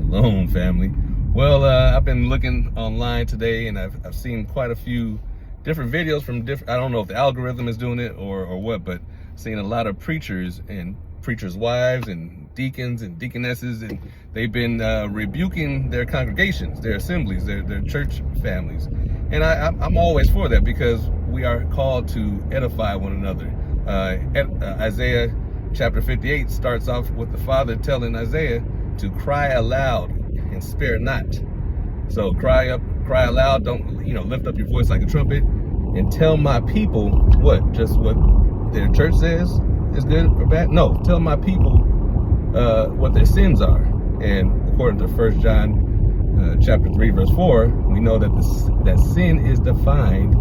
Shalom, family. Well, I've been looking online today, and I've seen quite a few different videos from different. I don't know if the algorithm is doing it or what, but seeing a lot of preachers and preachers' wives and deacons and deaconesses, and they've been rebuking their congregations, their assemblies, their church families, and I'm always for that because we are called to edify one another. Isaiah chapter 58 starts off with the Father telling Isaiah to cry aloud and spare not. So cry aloud, don't lift up your voice like a trumpet, and tell my people what? Just what their church says is good or bad? No, tell my people what their sins are. And according to 1 John chapter 3 verse 4, we know that that sin is defined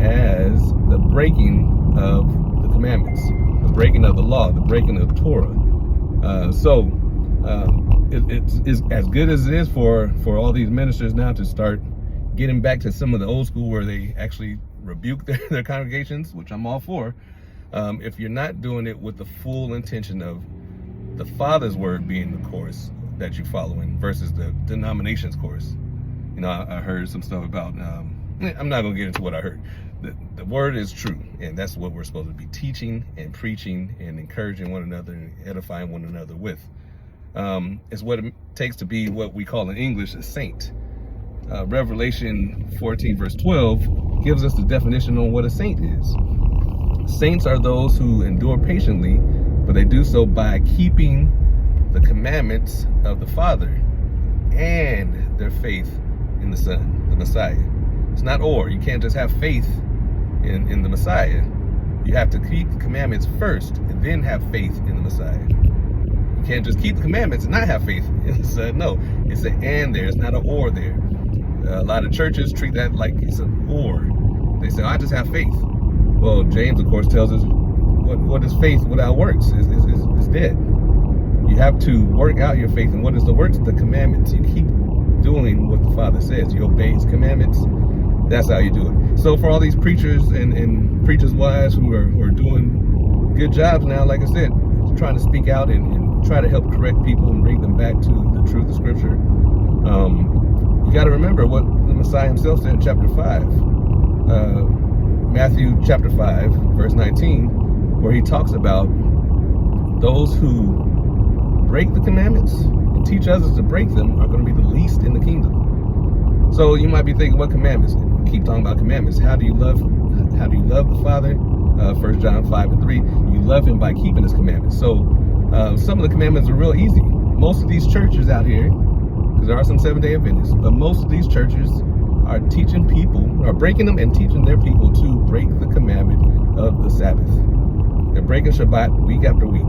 as the breaking of the commandments, the breaking of the law, the breaking of Torah. It's as good as it is for all these ministers now to start getting back to some of the old school where they actually rebuke their congregations, which I'm all for. If you're not doing it with the full intention of the Father's word being the course that you're following versus the denomination's course. I heard some stuff about, I'm not going to get into what I heard. The word is true, and that's what we're supposed to be teaching and preaching and encouraging one another and edifying one another with. Is what it takes to be what we call in English a saint. Revelation 14 verse 12 gives us the definition on what a saint is. Saints are those who endure patiently, but they do so by keeping the commandments of the Father and their faith in the Son, the Messiah. It's not or. You can't just have faith in the Messiah. You have to keep the commandments first and then have faith in the Messiah. You can't just keep the commandments and not have faith in the Son. No, it's an and there. It's not an or there. A lot of churches treat that like it's an or. They say, I just have faith. Well, James, of course, tells us what is faith without works is dead. You have to work out your faith. And what is the works? The commandments. You keep doing what the Father says. You obey His commandments. That's how you do it. So for all these preachers and preachers' wives who are doing good jobs now, like I said, trying to speak out and try to help correct people and bring them back to the truth of Scripture, you got to remember what the Messiah Himself said in chapter 5. Matthew chapter 5, verse 19, where He talks about those who break the commandments and teach others to break them are going to be the least in the kingdom. So you might be thinking, what commandments? Keep talking about commandments. How do you love the Father? 1 John 5 and 3. You love Him by keeping His commandments. So some of the commandments are real easy. Most of these churches out here, because there are some Seventh-day Adventists, but most of these churches are teaching people, are breaking them and teaching their people to break the commandment of the Sabbath. They're breaking Shabbat week after week.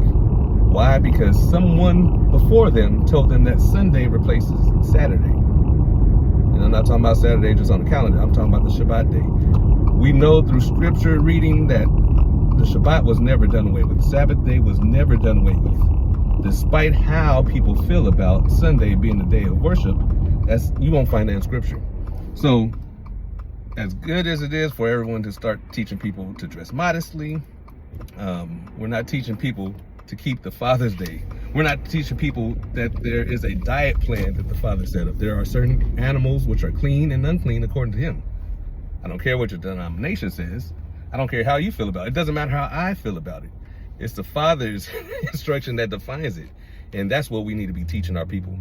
Why? Because someone before them told them that Sunday replaces Saturday. And I'm not talking about Saturday just on the calendar. I'm talking about the Shabbat day. We know through scripture reading that the Shabbat was never done away with. The Sabbath day was never done away with. Despite how people feel about Sunday being the day of worship, you won't find that in scripture. So, as good as it is for everyone to start teaching people to dress modestly, we're not teaching people to keep the Father's Day. We're not teaching people that there is a diet plan that the Father set up. There are certain animals which are clean and unclean according to Him. I don't care what your denomination says. I don't care how you feel about it. It doesn't matter how I feel about it. It's the Father's instruction that defines it. And that's what we need to be teaching our people.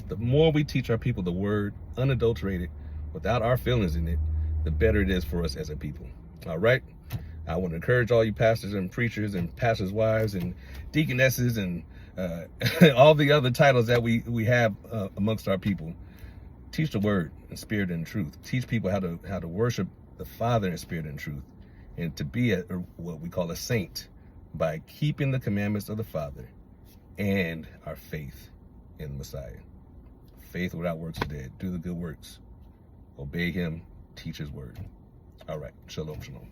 The more we teach our people the word unadulterated, without our feelings in it, the better it is for us as a people. All right? I want to encourage all you pastors and preachers and pastors' wives and deaconesses and all the other titles that we have amongst our people. Teach the word in spirit and truth. Teach people how to worship the Father in spirit and truth, and to be what we call a saint by keeping the commandments of the Father and our faith in the Messiah. Faith without works is dead. Do the good works. Obey Him. Teach His word. All right. Shalom, shalom.